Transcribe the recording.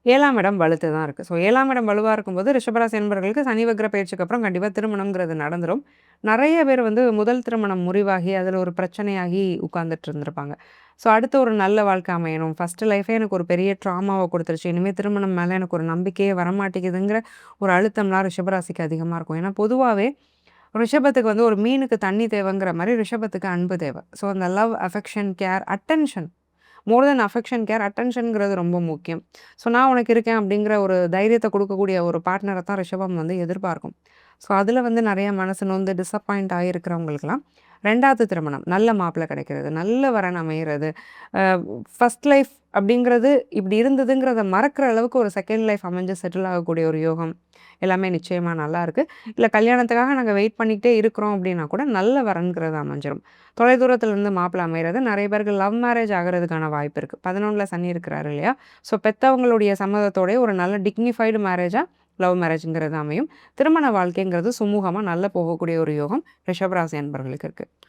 7ஆம் இடம் வலுத்து தான் இருக்கு. ஸோ 7ஆம் இடம் வலுவா இருக்கும்போது ரிஷபராசி என்பவர்களுக்கு சனி வக்ர பயிற்சிக்கு அப்புறம் கண்டிப்பா திருமணம்ங்கிறது நடந்துரும். நெறைய பேர் வந்து முதல் திருமணம் முறிவாகி, அதில ஒரு பிரச்சனையாகி உட்கார்ந்துட்டு இருந்திருப்பாங்க. ஸோ அடுத்து ஒரு நல்ல வாழ்க்கை அமையணும். ஃபர்ஸ்ட் லைஃபே எனக்கு ஒரு பெரிய ட்ராமாவ குடுத்துருச்சு. இனிமே திருமணம் மேல எனக்கு ஒரு நம்பிக்கையே வரமாட்டேங்குதுங்கிற ஒரு அழுத்தம்லாம் ரிஷபராசிக்கு அதிகமா இருக்கும். ஏன்னா பொதுவாவே ரிஷபத்துக்கு வந்து ஒரு மீனுக்கு தண்ணி தேவைங்கிற மாரி ரிஷபத்துக்கு அன்பு தேவை. ஸோ அந்த லவ், அஃபெக்ஷன், கேர், அட்டென்ஷன் மோர் தென் அஃபெக்ஷன், கேர், அட்டென்ஷன்ங்கிறது ரொம்ப முக்கியம். ஸோ நான் உனக்கு இருக்கேன் அப்படிங்கிற ஒரு தைரியத்த குடுக்கக்கூடிய ஒரு பார்ட்னர தான் ரிஷபம் வந்து எதிர்பார்க்கும். ஸோ அதில வந்து நெறைய மனசு நொந்து டிசப்பாயிண்ட் ஆகியிருக்கிறவங்களுக்கெல்லாம் 2வது திருமணம், நல்ல மாப்பிள்ளை கிடைக்கிறது, நல்ல வரன் அமையிறது, அ ஃபர்ஸ்ட் லைஃப் அப்படிங்கிறது இப்படி இருந்ததுங்கிறத மறக்கிற அளவுக்கு ஒரு செகண்ட் லைஃப் அமைஞ்சு செட்டில் ஆகக்கூடிய ஒரு யோகம், எல்லாமே நிச்சயமா நல்லாயிருக்கு. இல்ல கல்யாணத்துக்காக நாங்க வெயிட் பண்ணிக்கிட்டே இருக்கிறோம் அப்படின்னா கூட நல்ல வரன்கிறது அமைஞ்சிரும். தொலைதூரத்தில இருந்து மாப்பிள்ளை அமையிறது நெறைய பேருக்கு லவ் மேரேஜ் ஆகுறதுக்கான வாய்ப்பு இருக்கு. 11ல சனி இருக்கிறாரு இல்லையா? ஸோ பெத்தவங்களுடைய சம்மதத்தோடயே ஒரு நல்ல டிக்னிஃபைடு மேரேஜா லவ் மேரேஜ்ங்கிறது அமையும். திருமண வாழ்க்கைங்கிறது சுமூகமா நல்லா போகக்கூடிய ஒரு யோகம் ரிஷபராசி அன்பர்களுக்கு இருக்கு.